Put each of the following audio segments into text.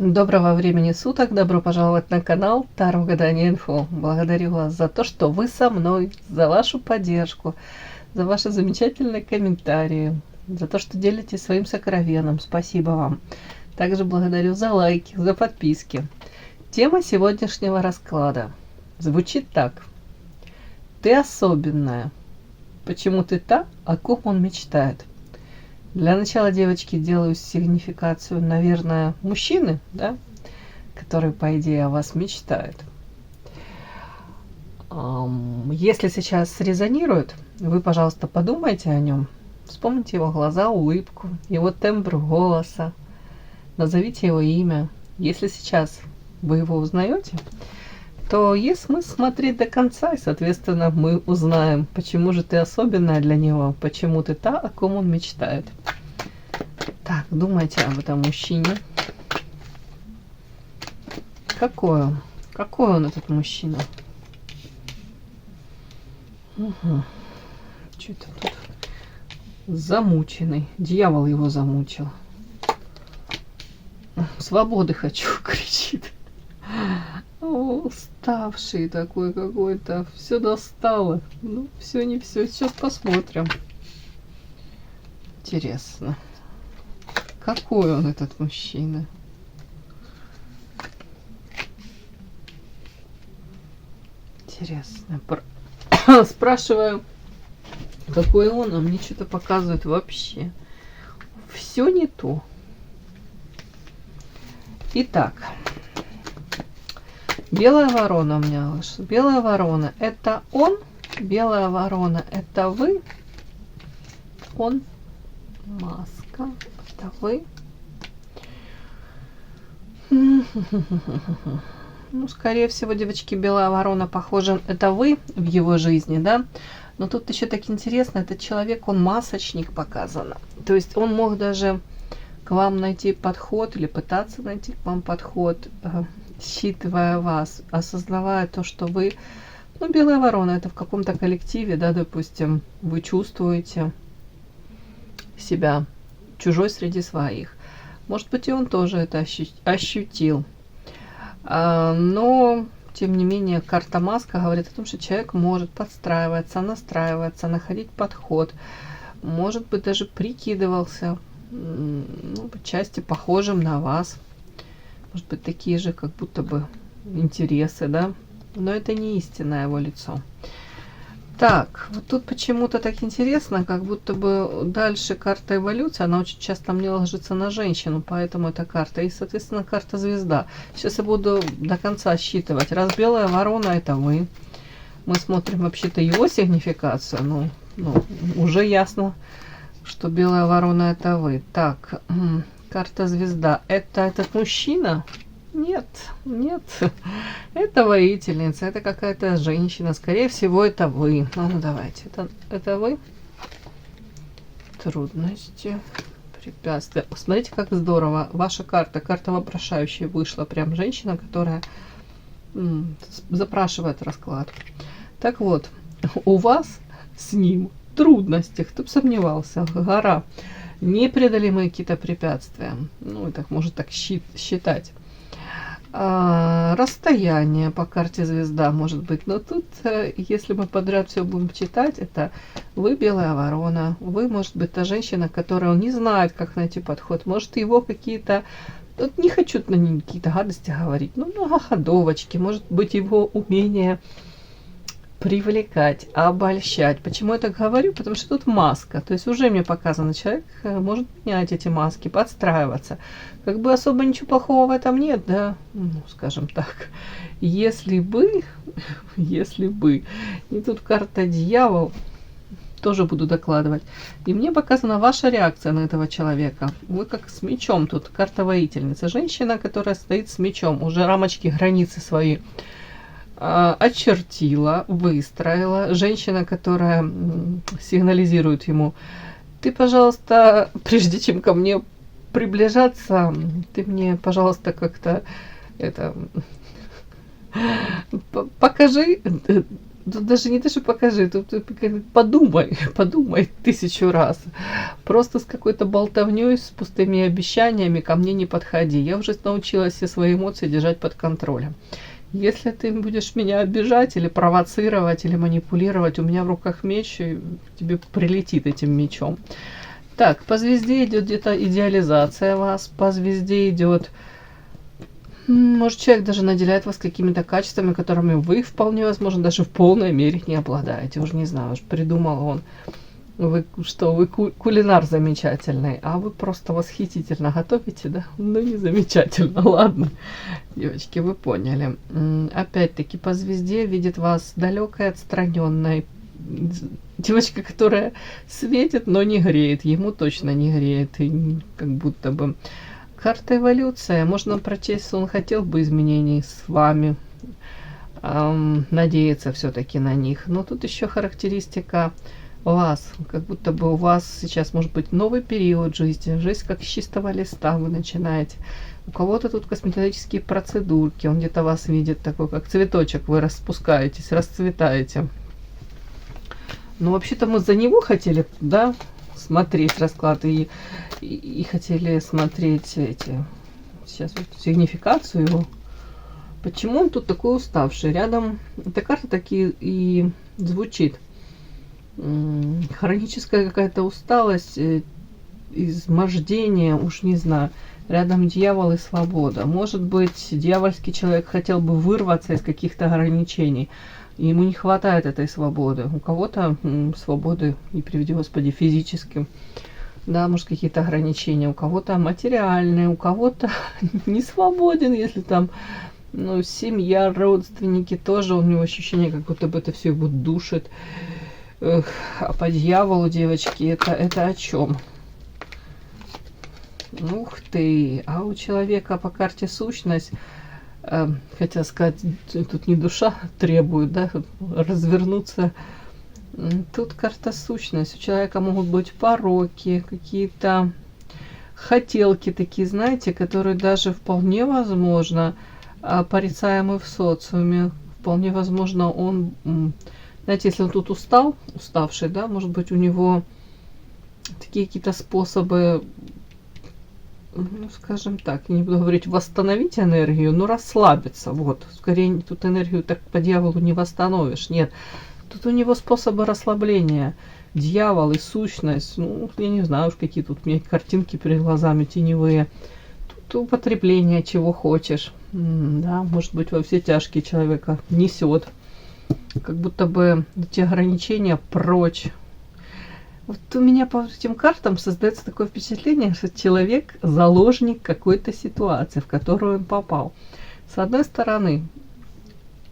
Доброго времени суток, добро пожаловать на канал Таро Гадание Инфо. Благодарю вас за то, что вы со мной, за вашу поддержку, за ваши замечательные комментарии, за то, что делитесь своим сокровенным. Спасибо вам. Также благодарю за лайки, за подписки. Тема сегодняшнего расклада звучит так. Ты особенная. Почему ты та, о ком он мечтает? Для начала, девочки, делаю сигнификацию, наверное, мужчины, да, который, по идее, о вас мечтает. Если сейчас срезонирует, вы, пожалуйста, подумайте о нем, вспомните его глаза, улыбку, его тембр голоса, назовите его имя. Если сейчас вы его узнаете, то есть смысл смотреть до конца, и, соответственно, мы узнаем, почему же ты особенная для него, почему ты та, о ком он мечтает. Так, думайте об этом мужчине. Какой он? Какой он, этот мужчина? Угу. Что-то тут замученный. Дьявол его замучил. Свободы хочу, кричит. Уставший такой какой-то, все достало. Ну, все не все. Сейчас посмотрим. Интересно, какой он, этот мужчина? Интересно. Спрашиваю, какой он, а мне что-то показывает вообще. Все не то. Итак. Белая ворона у меня вышла. Белая ворона — это он. Белая ворона — это вы. Он. Маска. Это вы. Ну, скорее всего, девочки, белая ворона, похоже, это вы в его жизни, да? Но тут еще так интересно, этот человек, он масочник показано. То есть он мог даже к вам найти подход или пытаться найти к вам подход, считывая вас, осознавая то, что вы, ну, белая ворона, это в каком-то коллективе, да, допустим, вы чувствуете себя чужой среди своих. Может быть, и он тоже это ощутил. Но, тем не менее, карта маска говорит о том, что человек может подстраиваться, настраиваться, находить подход. Может быть, даже прикидывался, ну, по части похожим на вас. Может быть, такие же, как будто бы, интересы, да? Но это не истинное его лицо. Так, вот тут почему-то так интересно, как будто бы дальше карта эволюции, она очень часто мне ложится на женщину, поэтому эта карта. И, соответственно, карта звезда. Сейчас я буду до конца считывать. Раз белая ворона — это вы. Мы смотрим вообще-то его сигнификацию. Ну, уже ясно, что белая ворона — это вы. Так, карта звезда. Это этот мужчина? Нет, нет. Это воительница, это какая-то женщина. Скорее всего, это вы. Ну, давайте. Это вы? Трудности, препятствия. Смотрите, как здорово. Ваша карта, карта вопрошающая вышла. Прям женщина, которая запрашивает расклад. Так вот, у вас с ним трудности. Кто бы сомневался. Гора. Непреодолимые какие-то препятствия. Ну, и так может так считать. Расстояние по карте звезда может быть. Но тут, если мы подряд все будем читать, это вы белая ворона. Вы, может быть, та женщина, которая не знает, как найти подход. Может, его какие-то... Тут не хочу на ней какие-то гадости говорить. Ну, многоходовочки. Может быть, его умение привлекать, обольщать. Почему я так говорю? Потому что тут маска. То есть уже мне показано, человек может менять эти маски, подстраиваться. Как бы особо ничего плохого в этом нет, да? Ну, скажем так. Если бы, и тут карта дьявол, тоже буду докладывать. И мне показана ваша реакция на этого человека. Вы как с мечом тут, карта воительницы. Женщина, которая стоит с мечом, уже рамочки, границы свои очертила, выстроила. Женщина, которая сигнализирует ему: ты, пожалуйста, прежде чем ко мне приближаться, ты мне, пожалуйста, как-то это покажи Тут даже не то, что покажи, тут подумай, подумай 1000 раз. Просто с какой-то болтовней, с пустыми обещаниями ко мне не подходи. Я уже научилась все свои эмоции держать под контролем. Если ты будешь меня обижать или провоцировать, или манипулировать, у меня в руках меч, и тебе прилетит этим мечом. Так, по звезде идет где-то идеализация вас, по звезде идет... Может, человек даже наделяет вас какими-то качествами, которыми вы вполне возможно даже в полной мере не обладаете. Уже не знаю, уж придумал он, вы кулинар замечательный, а вы просто восхитительно готовите, да? Ну, не замечательно, ладно. Девочки, вы поняли. Опять-таки, по звезде видит вас далекой, отстраненной. Девочка, которая светит, но не греет. Ему точно не греет. И как будто бы... Карта эволюция. Можно прочесть, что он хотел бы изменений с вами. Надеяться все-таки на них. Но тут еще характеристика вас. Как будто бы у вас сейчас может быть новый период жизни. Жизнь как с чистого листа вы начинаете. У кого-то тут косметологические процедурки. Он где-то вас видит такой, как цветочек. Вы распускаетесь, расцветаете. Ну, вообще-то мы за него хотели, да, смотреть расклад и хотели смотреть эти сейчас вот сигнификацию его. Почему он тут такой уставший? Рядом эта карта таки и звучит. Хроническая какая-то усталость, измождение, уж не знаю. Рядом дьявол и свобода. Может быть, дьявольский человек хотел бы вырваться из каких-то ограничений. И ему не хватает этой свободы. У кого-то свободы, не приведи Господи, физическим. Да, может, какие-то ограничения. У кого-то материальные, у кого-то не свободен, если там, ну, семья, родственники, тоже у него ощущение, как будто бы это все его душит. Эх, а по дьяволу, девочки, это о чем? Ух ты! А у человека по карте сущность, хотел сказать, тут не душа требует, да, развернуться. Тут карта сущность. У человека могут быть пороки, какие-то хотелки такие, знаете, которые даже вполне возможно порицаемы в социуме. Вполне возможно, он, знаете, если он тут уставший, да, может быть, у него такие какие-то способы, ну, скажем так, я не буду говорить восстановить энергию, но расслабиться. Вот, скорее тут энергию так по дьяволу не восстановишь. Нет, тут у него способы расслабления. Дьявол и сущность, ну, я не знаю уж, какие тут у меня картинки перед глазами теневые. Тут употребление чего хочешь. Да, может быть, во все тяжкие человека несет. Как будто бы эти ограничения прочь. Вот у меня по этим картам создается такое впечатление, что человек заложник какой-то ситуации, в которую он попал. С одной стороны,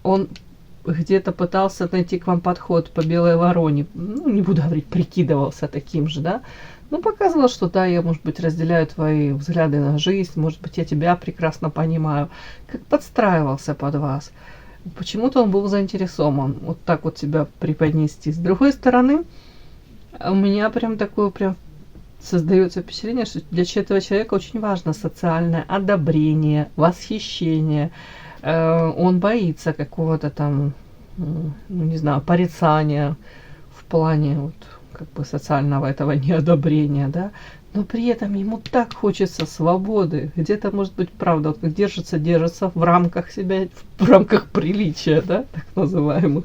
он где-то пытался найти к вам подход по белой вороне, ну, не буду говорить, прикидывался таким же, да, но показывал, что да, я, может быть, разделяю твои взгляды на жизнь, может быть, я тебя прекрасно понимаю, как подстраивался под вас. Почему-то он был заинтересован вот так вот себя преподнести. С другой стороны, у меня прям такое прям создается впечатление, что для этого человека очень важно социальное одобрение, восхищение. Он боится какого-то там, ну, не знаю, порицания в плане вот, как бы социального этого неодобрения, да, но при этом ему так хочется свободы, где-то, может быть, правда, вот как держится в рамках себя, в рамках приличия, да, так называемых.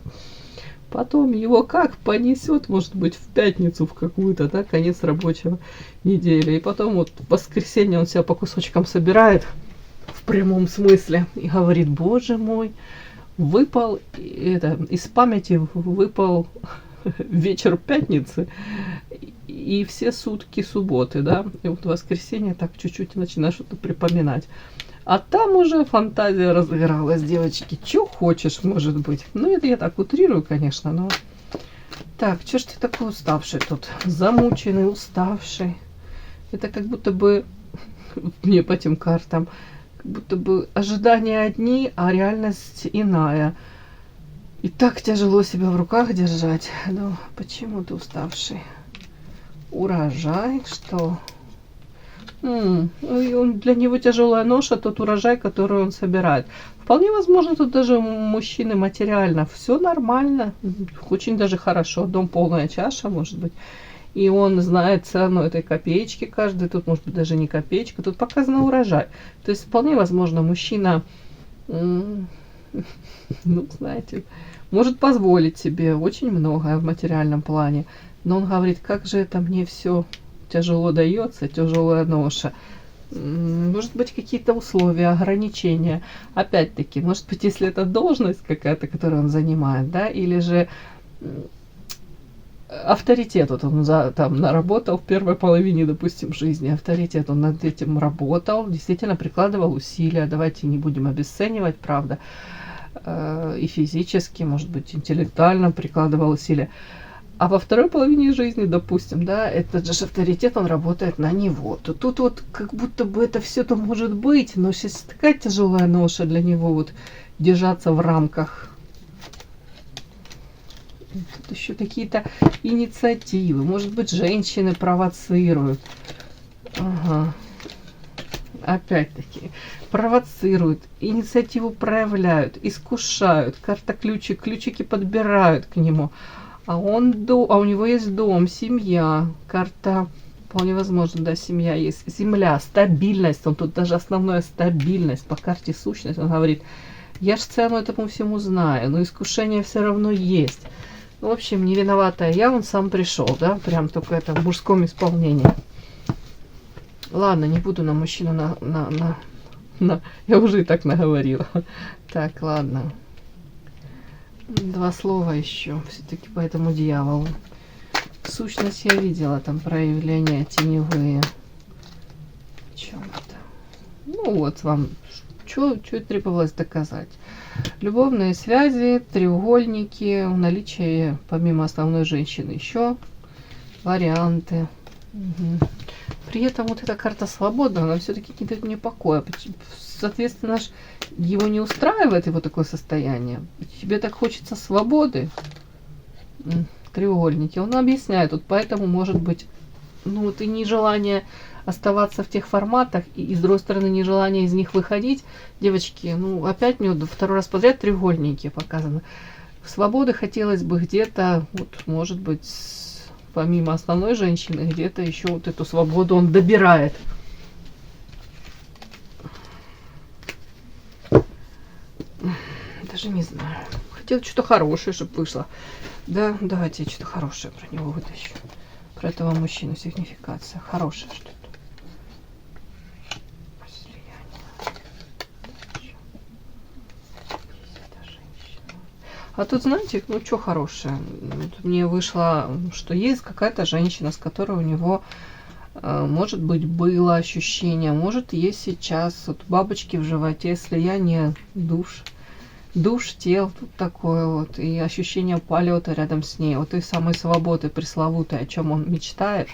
Потом его как понесет, может быть, в пятницу в какую-то, да, конец рабочего недели. И потом вот в воскресенье он себя по кусочкам собирает, в прямом смысле, и говорит: боже мой, выпал, из памяти выпал вечер пятницы и все сутки субботы, да. И вот в воскресенье так чуть-чуть начинаешь что-то припоминать. А там уже фантазия разыгралась, девочки. Чё хочешь, может быть. Ну, это я так утрирую, конечно, но... Так, чё ж ты такой уставший тут? Замученный, уставший. Это как будто бы... Мне по этим картам... Как будто бы ожидания одни, а реальность иная. И так тяжело себя в руках держать. Ну, почему ты уставший? Урожай, что... И для него тяжелая ноша тот урожай, который он собирает. Вполне возможно, тут даже у мужчины материально все нормально, очень даже хорошо, дом полная чаша, может быть. И он знает цену этой копеечки каждый, тут может быть даже не копеечка, тут показано урожай. То есть вполне возможно, мужчина, ну, знаете, может позволить себе очень многое в материальном плане, но он говорит, как же это мне все тяжело дается, тяжелая ноша. Может быть, какие-то условия, ограничения. Опять-таки, может быть, если это должность какая-то, которую он занимает, да, или же авторитет, вот он там наработал в первой половине, допустим, жизни, авторитет, он над этим работал, действительно прикладывал усилия, давайте не будем обесценивать, правда, и физически, может быть, интеллектуально прикладывал усилия. А во второй половине жизни, допустим, да, этот же авторитет, он работает на него. То тут вот как будто бы это все-то может быть, но сейчас такая тяжелая ноша для него вот держаться в рамках. Тут еще какие-то инициативы. Может быть, женщины провоцируют. Ага. Опять-таки, провоцируют, инициативу проявляют, искушают. Карта ключик, ключики подбирают к нему. А у него есть дом, семья. Карта, вполне возможно, да, семья есть. Земля, стабильность. Он тут даже основная стабильность. По карте сущность он говорит, я ж цену этому всему знаю, но искушение все равно есть. В общем, не виноватая я, он сам пришел, да, прям только это в мужском исполнении. Ладно, не буду на мужчину я уже и так наговорила. Так, ладно. Два слова еще все-таки по этому дьяволу. Сущность я видела, там проявления теневые. В чем-то. Ну вот вам, что требовалось доказать. Любовные связи, треугольники, наличие помимо основной женщины еще варианты. Угу. При этом вот эта карта свобода, она все-таки не дает мне покоя. Соответственно, его не устраивает его такое состояние. Тебе так хочется свободы. Треугольники. Он объясняет, вот поэтому может быть, ну вот и нежелание оставаться в тех форматах, и с другой стороны нежелание из них выходить. Девочки, ну опять мне вот второй раз подряд треугольники показаны. Свободы хотелось бы где-то, вот может быть, помимо основной женщины, где-то еще вот эту свободу он добирает. Даже не знаю. Хотела что-то хорошее, чтобы вышло. Да, давайте я что-то хорошее про него вытащу. Про этого мужчину, сигнификация. Хорошее что-то. А тут, знаете, ну что хорошее. Вот мне вышло, что есть какая-то женщина, с которой у него, может быть, было ощущение, может, есть сейчас вот бабочки в животе, слияние душ, тел, тут такое вот, и ощущение полета рядом с ней, вот той самой свободы пресловутой, о чем он мечтает.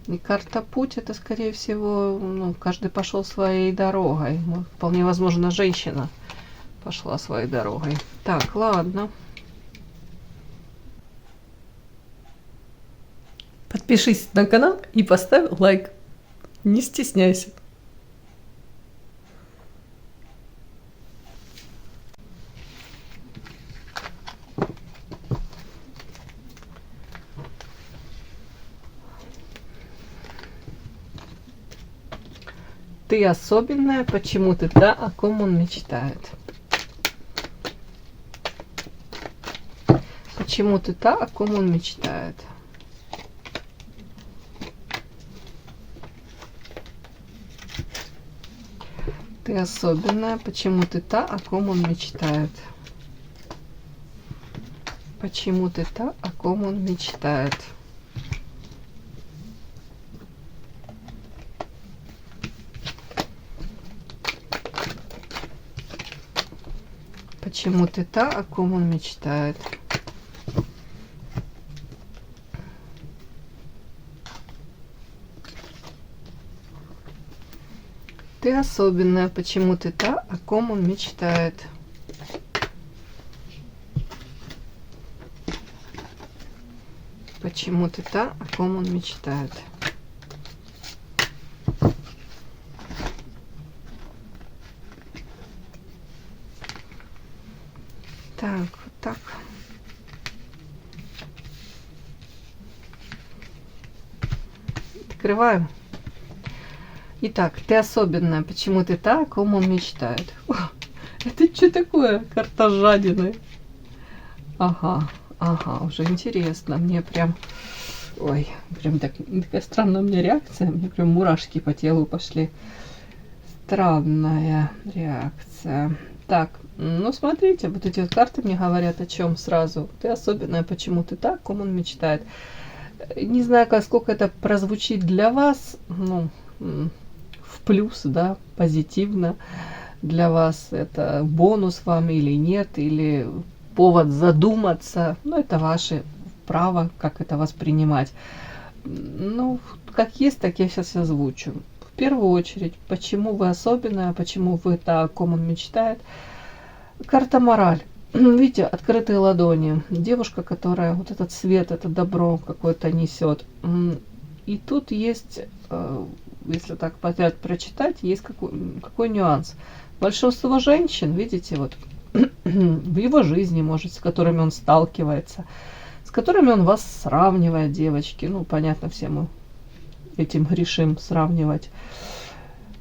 И карта путь, это, скорее всего, ну, каждый пошел своей дорогой. Ну, вполне возможно, женщина пошла своей дорогой. Так, ладно. Подпишись на канал и поставь лайк. Не стесняйся. Ты особенная, почему ты та, о ком он мечтает. Почему ты та, о ком он мечтает. Ты особенная, почему ты та, о ком он мечтает. Почему ты та, о ком он мечтает. Почему ты та, о ком он мечтает. Ты особенная, почему ты та, о ком он мечтает. Почему ты та, о ком он мечтает. Так, вот так. Открываем. Итак, ты особенная. Почему ты так? О ком он мечтает? О, это что такое? Карта жадины. Ага, ага, уже интересно. Мне прям... Ой, прям такая странная у меня реакция. Мне прям мурашки по телу пошли. Странная реакция. Так, ну смотрите, вот эти вот карты мне говорят о чем сразу. Ты особенная, почему ты так, о ком он мечтает. Не знаю, сколько это прозвучит для вас, ну, в плюс, да, позитивно для вас. Это бонус вам или нет, или повод задуматься. Ну, это ваше право, как это воспринимать. Ну, как есть, так я сейчас озвучу. В первую очередь, почему вы особенная, почему вы так, о ком он мечтает. Карта мораль. Видите, открытые ладони. Девушка, которая вот этот свет, это добро какое-то несет. И тут есть, если так подряд прочитать, есть какой нюанс. Большинство женщин, видите, вот в его жизни, может, с которыми он сталкивается, с которыми он вас сравнивает, девочки. Ну, понятно, все мы этим грешим сравнивать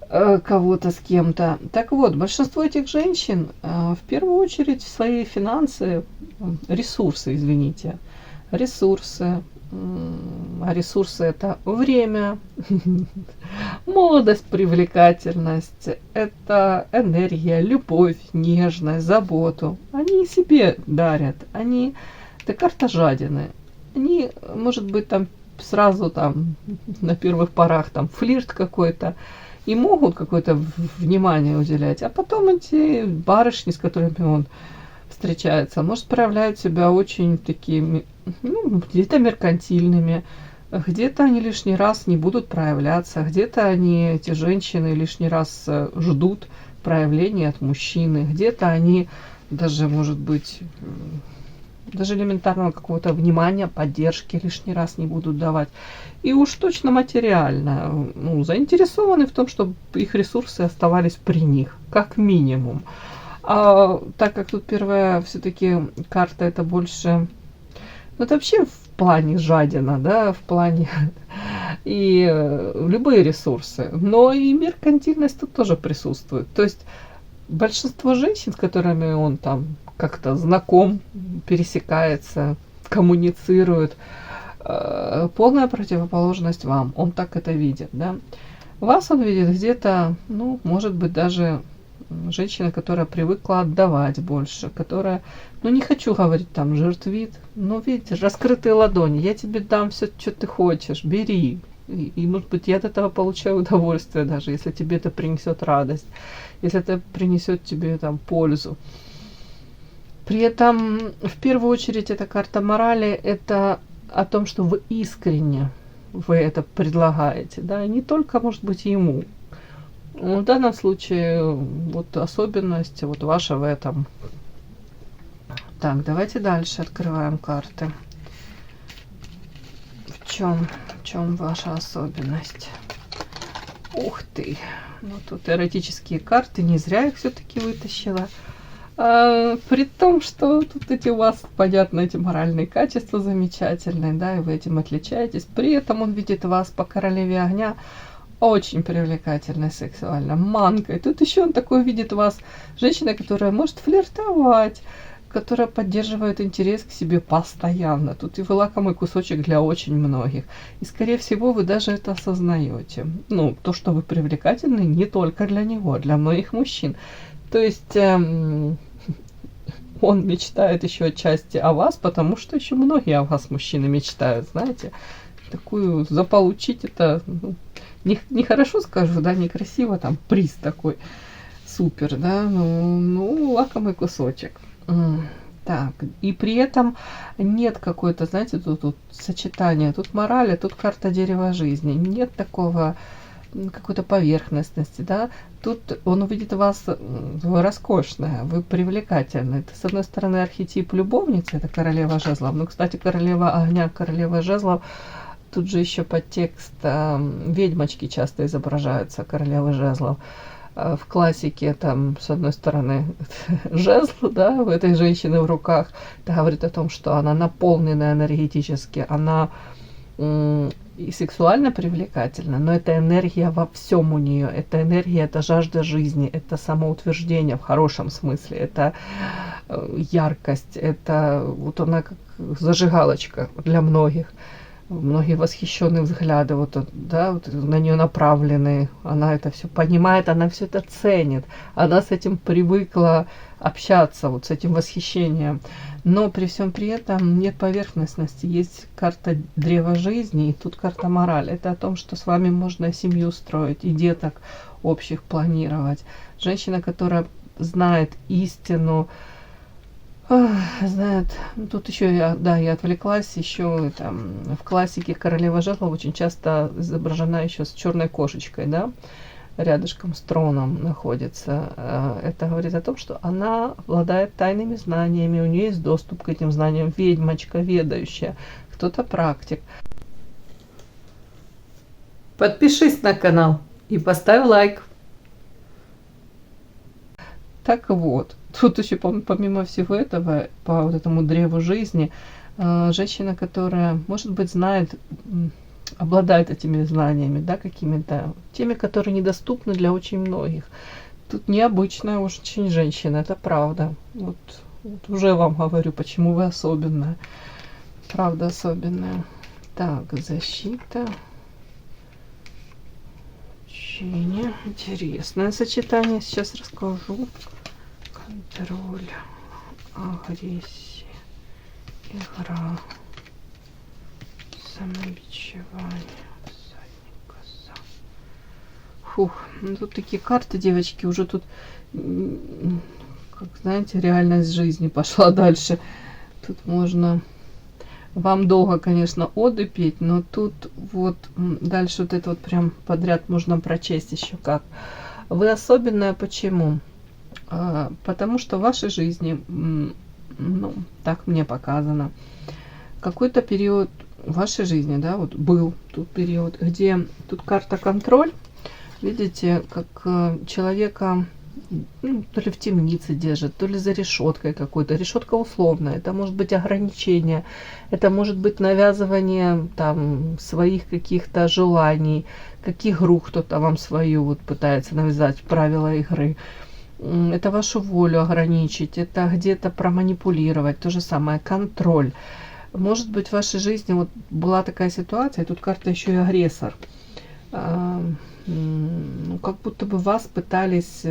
кого-то с кем-то. Так вот, большинство этих женщин в первую очередь свои финансы, ресурсы, извините, ресурсы, а ресурсы это время, молодость, привлекательность, это энергия, любовь, нежность, заботу. Они себе дарят, они, это карта жадины. Они, может быть, там сразу там на первых порах там флирт какой-то, и могут какое-то внимание уделять, а потом эти барышни, с которыми он встречается, может, проявляют себя очень такими, ну, где-то меркантильными, где-то они лишний раз не будут проявляться, где-то они, эти женщины, лишний раз ждут проявления от мужчины, где-то они даже, может быть, даже элементарного какого-то внимания, поддержки лишний раз не будут давать. И уж точно материально, ну, заинтересованы в том, чтобы их ресурсы оставались при них, как минимум. А так как тут первая все-таки карта, это больше, ну, это вообще в плане жадина, да, в плане и любые ресурсы, но и меркантильность тут тоже присутствует. То есть большинство женщин, с которыми он там как-то знаком, пересекается, коммуницирует, полная противоположность вам. Он так это видит, да. Вас он видит где-то, ну, может быть, даже женщина, которая привыкла отдавать больше, которая, ну, не хочу говорить там жертвит, но видите, раскрытые ладони, я тебе дам все, что ты хочешь, бери. И, может быть, я от этого получаю удовольствие, даже если тебе это принесет радость, если это принесет тебе там пользу. При этом, в первую очередь, эта карта морали, это о том, что вы искренне вы это предлагаете, да, и не только, может быть, ему. В данном случае вот особенность вот ваша в этом. Так, давайте дальше открываем карты. В чем ваша особенность? Ух ты! Ну тут эротические карты, не зря их все-таки вытащила. При том, что тут эти у вас, понятно, эти моральные качества замечательные, да, и вы этим отличаетесь. При этом он видит вас по королеве огня очень привлекательной, сексуально, манкой. Тут еще он такой видит вас, женщина, которая может флиртовать, которая поддерживает интерес к себе постоянно. Тут и вы лакомый кусочек для очень многих. И, скорее всего, вы даже это осознаете. Ну, то, что вы привлекательны не только для него, для многих мужчин. То есть он мечтает еще отчасти о вас, потому что еще многие о вас, мужчины, мечтают, знаете. Такую заполучить это, ну, нехорошо скажу, да, некрасиво, там приз такой супер, да, ну лакомый кусочек. Так, и при этом нет какой-то, знаете, тут сочетания, тут морали, тут карта дерева жизни, нет такого какой-то поверхностности, да, тут он увидит вас, вы роскошная, вы привлекательны. Это, с одной стороны, архетип любовницы, это королева жезлов, но, кстати, королева огня, королева жезлов, тут же еще подтекст ведьмочки часто изображаются, королевы жезлов. в классике там, с одной стороны, жезл, да, у этой женщины в руках. Это говорит о том, что она наполнена энергетически, она и сексуально привлекательна, но это энергия во всем у нее. Это энергия, это жажда жизни, это самоутверждение в хорошем смысле, это яркость, это вот она как зажигалочка для многих. Многие восхищенные взгляды, вот, да, вот на нее направлены, она это все понимает, она все это ценит, она с этим привыкла общаться, вот с этим восхищением. Но при всем при этом нет поверхностности, есть карта древа жизни, и тут карта мораль. Это о том, что с вами можно семью строить и деток общих планировать. Женщина, которая знает истину, знает, тут еще я отвлеклась, еще там в классике королева жезлов очень часто изображена еще с черной кошечкой, да, рядышком с троном находится. Это говорит о том, что она обладает тайными знаниями, у нее есть доступ к этим знаниям, ведьмочка, ведающая, кто-то практик. Подпишись на канал и поставь лайк. Так вот, тут еще помимо всего этого, по вот этому древу жизни, женщина, которая, может быть, знает, обладает этими знаниями, да, какими-то, теми, которые недоступны для очень многих. Тут необычная очень женщина, это правда. Вот уже вам говорю, почему вы особенная. Правда особенная. Так, защита. Учение. Интересное сочетание, сейчас расскажу. Контроль, агрессия, игра, самобичевание, всадник, коса. Фух, ну тут такие карты, девочки, уже тут, как знаете, реальность жизни пошла дальше. Тут можно, вам долго, конечно, оды петь, но тут вот дальше вот это вот прям подряд можно прочесть еще как. Вы особенная, почему? Потому что в вашей жизни, ну, так мне показано, какой-то период в вашей жизни, да, вот был тут период, где тут карта контроль, видите, как человека, ну, то ли в темнице держит, то ли за решеткой какой-то. Решетка условная, это может быть ограничение, это может быть навязывание там своих каких-то желаний, как игру кто-то вам свою вот пытается навязать, правила игры. Это вашу волю ограничить, это где-то проманипулировать, то же самое, контроль. Может быть, в вашей жизни вот была такая ситуация, и тут карта еще и агрессор. Ну, как будто бы вас пытались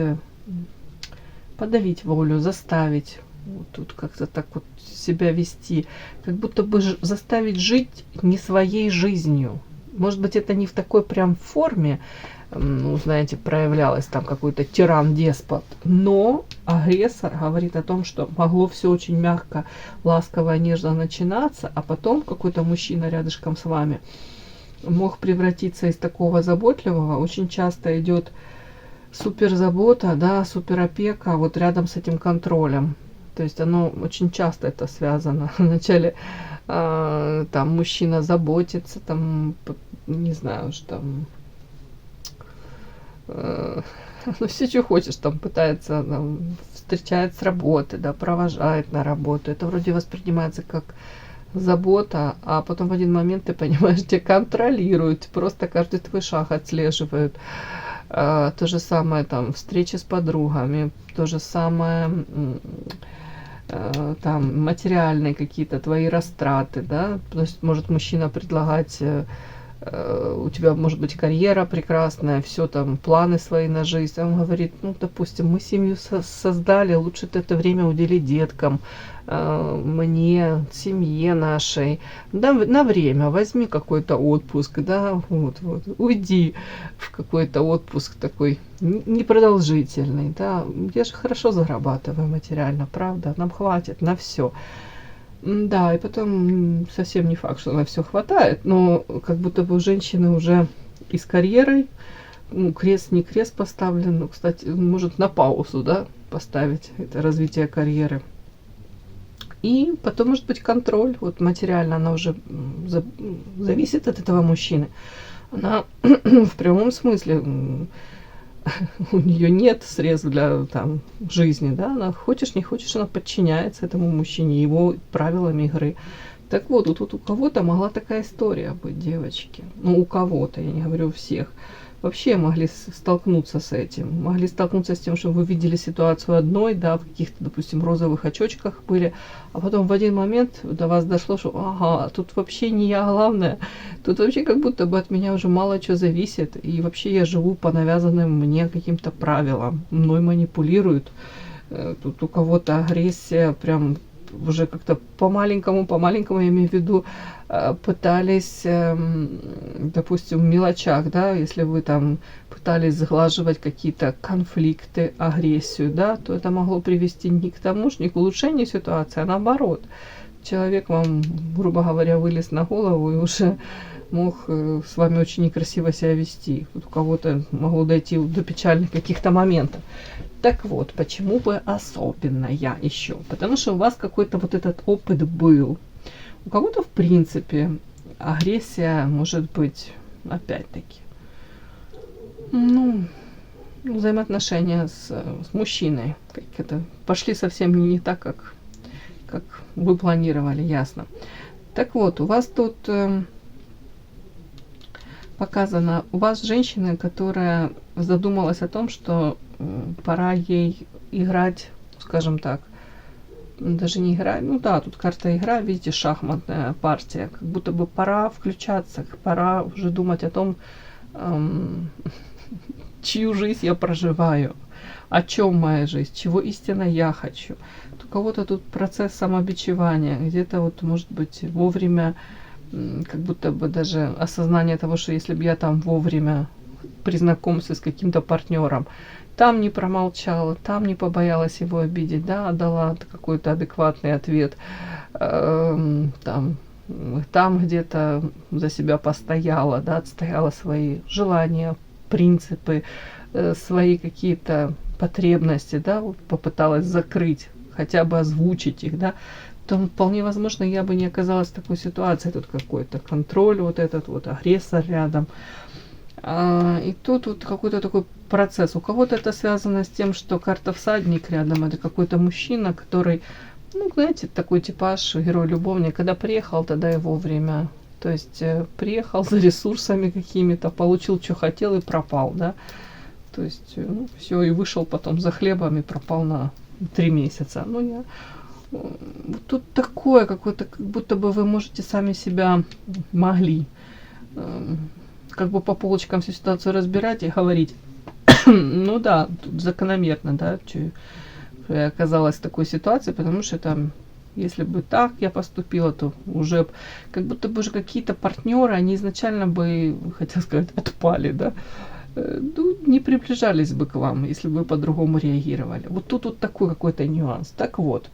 подавить волю, заставить вот тут как-то так вот себя вести, как будто бы заставить жить не своей жизнью. Может быть, это не в такой прям форме, ну, знаете, проявлялось там какой-то тиран-деспот, но агрессор говорит о том, что могло все очень мягко, ласково, нежно начинаться, а потом какой-то мужчина рядышком с вами мог превратиться из такого заботливого. Очень часто идет суперзабота, да, суперопека вот рядом с этим контролем. То есть оно очень часто это связано. Вначале там мужчина заботится, там, не знаю, что там, ну, все, что хочешь, там пытается, там, встречает с работы, да, провожает на работу. Это вроде воспринимается как забота, а потом в один момент ты понимаешь, тебя контролируют, просто каждый твой шаг отслеживают. То же самое там встречи с подругами, то же самое там материальные какие-то твои растраты, да, то есть может мужчина предлагать, у тебя может быть карьера прекрасная, все там, планы свои на жизнь, он говорит, ну, допустим, мы семью создали, лучше это время уделить деткам, мне, семье нашей, да, на время возьми какой-то отпуск, да, вот, уйди в какой-то отпуск такой непродолжительный, да, я же хорошо зарабатываю материально, правда, нам хватит на все. Да, и потом совсем не факт, что на все хватает, но как будто бы у женщины уже и с карьерой, ну, крест не крест поставлен, ну, кстати, может на паузу, да, поставить это развитие карьеры. И потом может быть контроль, вот материально она уже зависит от этого мужчины. Она в прямом смысле у нее нет средств для там жизни, да, она хочешь не хочешь, она подчиняется этому мужчине, его правилам игры. Так вот, тут у кого-то могла такая история быть, девочки. Ну, у кого-то, я не говорю у всех. Вообще могли столкнуться с этим. Могли столкнуться с тем, что вы видели ситуацию одной, да, в каких-то, допустим, розовых очочках были, а потом в один момент до вас дошло, что ага, тут вообще не я главное, тут вообще как будто бы от меня уже мало чего зависит, и вообще я живу по навязанным мне каким-то правилам, мной манипулируют. Тут у кого-то агрессия прям уже как-то по-маленькому, я имею в виду, пытались, допустим, в мелочах, да, если вы там пытались сглаживать какие-то конфликты, агрессию, да, то это могло привести не к тому, не к улучшению ситуации, а наоборот. Человек вам, грубо говоря, вылез на голову и уже мог с вами очень некрасиво себя вести. Вот у кого-то могло дойти до печальных каких-то моментов. Так вот, почему вы особенная еще? Потому что у вас какой-то вот этот опыт был. У кого-то, в принципе, агрессия может быть, опять-таки, ну, взаимоотношения с мужчиной. Как это, пошли совсем не так, как вы планировали, ясно. Так вот, у вас тут показано, у вас женщина, которая задумалась о том, что пора ей играть, скажем так, даже не играть, ну да, тут карта игра, видите, шахматная партия, как будто бы пора включаться, пора уже думать о том, чью жизнь я проживаю, о чем моя жизнь, чего истинно я хочу. У кого-то тут процесс самобичевания, где-то вот, может быть, вовремя, как будто бы даже осознание того, что если бы я там вовремя при знакомстве с каким-то партнером там не промолчала, там не побоялась его обидеть, да, дала какой-то адекватный ответ, там где-то за себя постояла, да, отстояла свои желания, принципы, свои какие-то потребности, да, вот попыталась закрыть, хотя бы озвучить их, да, то вполне возможно, я бы не оказалась в такой ситуации. Тут какой-то контроль, вот этот вот агрессор рядом. И тут вот какой-то такой процесс. У кого-то это связано с тем, что карта всадник рядом, это какой-то мужчина, который, ну, знаете, такой типаж, герой-любовник, когда приехал, тогда и вовремя. То есть приехал за ресурсами какими-то, получил, что хотел, и пропал, да. То есть, ну, все, и вышел потом за хлебом и пропал на 3 месяца. Ну, я... Тут такое какое-то, как будто бы вы можете сами себя могли как бы по полочкам всю ситуацию разбирать и говорить, ну да, тут закономерно, да, что я оказалась в такой ситуации, потому что там, если бы так я поступила, то уже как будто бы уже какие-то партнеры, они изначально бы, хотел сказать, отпали, да, ну, не приближались бы к вам, если бы вы по-другому реагировали. Вот тут вот такой какой-то нюанс. Так вот,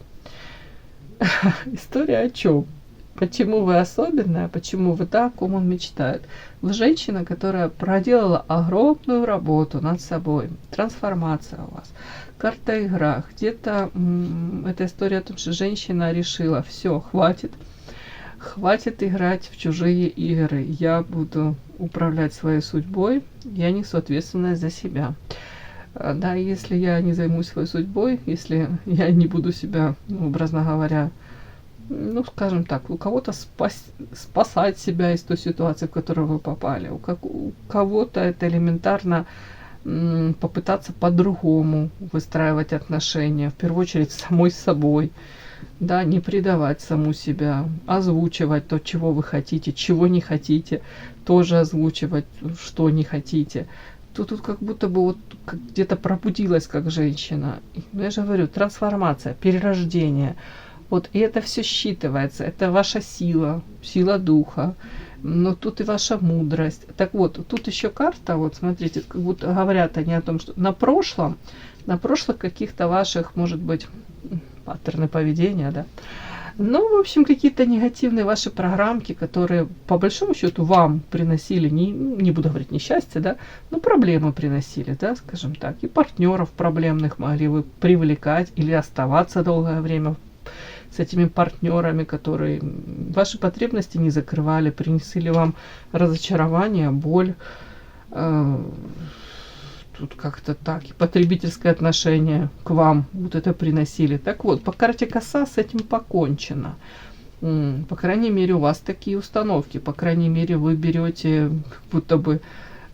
история о чем? Почему вы особенная, почему вы так, о ком он мечтает? Вы женщина, которая проделала огромную работу над собой, трансформация у вас, карта игра. Где-то эта история о том, что женщина решила, все, хватит играть в чужие игры, я буду управлять своей судьбой, я несу ответственность за себя. Да, если я не займусь своей судьбой, если я не буду себя, ну, образно говоря, ну, скажем так, у кого-то спасать себя из той ситуации, в которую вы попали, у кого-то это элементарно попытаться по-другому выстраивать отношения, в первую очередь с самой собой, да, не предавать саму себя, озвучивать то, чего вы хотите, чего не хотите, тоже озвучивать, что не хотите. Тут как будто бы вот где-то пробудилась как женщина. Я же говорю, трансформация, перерождение. Вот, и это все считывается, это ваша сила, сила духа, но тут и ваша мудрость. Так вот, тут еще карта, вот смотрите, как будто говорят они о том, что на прошлых каких-то ваших, может быть, паттерны поведения, да, ну, в общем, какие-то негативные ваши программки, которые, по большому счету, вам приносили, не буду говорить несчастье, да, но проблемы приносили, да, скажем так, и партнеров проблемных могли вы привлекать или оставаться долгое время с этими партнерами, которые ваши потребности не закрывали, принесли вам разочарование, боль. тут как-то так, и потребительское отношение к вам вот это приносили. Так вот, по карте коса с этим покончено. По крайней мере, у вас такие установки, по крайней мере, вы берете как будто бы,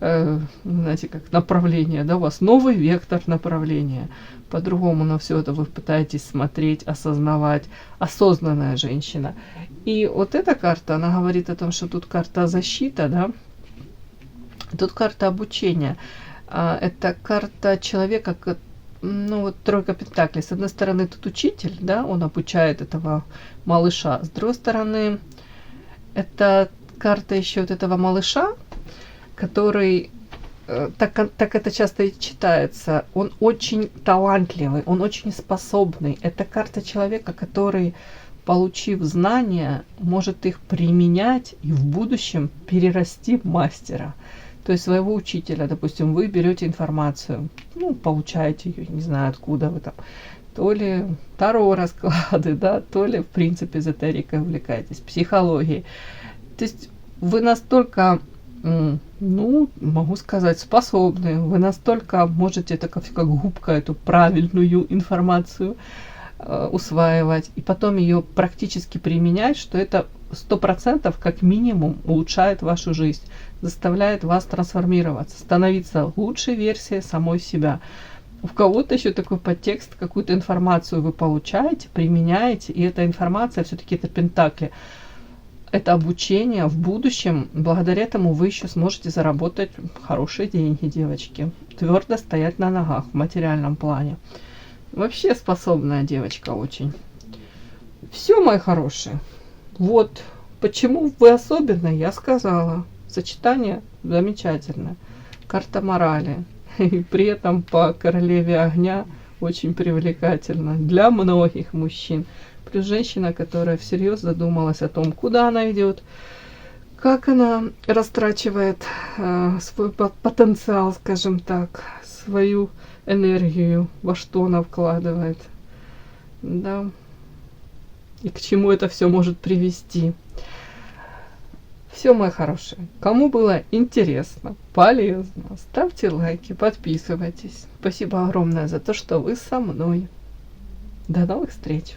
знаете, как направление, да, у вас новый вектор направления. По-другому на все это вы пытаетесь смотреть, осознавать. Осознанная женщина. И вот эта карта, она говорит о том, что тут карта защита, да, тут карта обучения. Это карта человека, ну вот тройка пентаклей. С одной стороны, тут учитель, да, он обучает этого малыша. С другой стороны, это карта еще вот этого малыша, который, так это часто и читается, он очень талантливый, он очень способный. Это карта человека, который, получив знания, может их применять и в будущем перерасти в мастера. То есть своего учителя, допустим, вы берете информацию, ну, получаете ее, не знаю откуда вы там, то ли таро расклады, да, то ли, в принципе, эзотерикой увлекаетесь, психологией. То есть вы настолько, ну, могу сказать, способны, вы настолько можете, это как губка, эту правильную информацию усваивать, и потом ее практически применять, что это 100% как минимум улучшает вашу жизнь, заставляет вас трансформироваться, становиться лучшей версией самой себя. У кого-то еще такой подтекст, какую-то информацию вы получаете, применяете, и эта информация, все-таки это пентакли, это обучение в будущем, благодаря этому вы еще сможете заработать хорошие деньги, девочки, твердо стоять на ногах в материальном плане. Вообще способная девочка очень. Все, мои хорошие. Вот почему вы особенные, я сказала. Сочетание замечательное. Карта морали. И при этом по королеве огня очень привлекательно для многих мужчин. Плюс женщина, которая всерьез задумалась о том, куда она идет, как она растрачивает свой потенциал, скажем так, свою энергию, во что она вкладывает. Да. И к чему это все может привести. Все, мои хорошие. Кому было интересно, полезно, ставьте лайки, подписывайтесь. Спасибо огромное за то, что вы со мной. До новых встреч!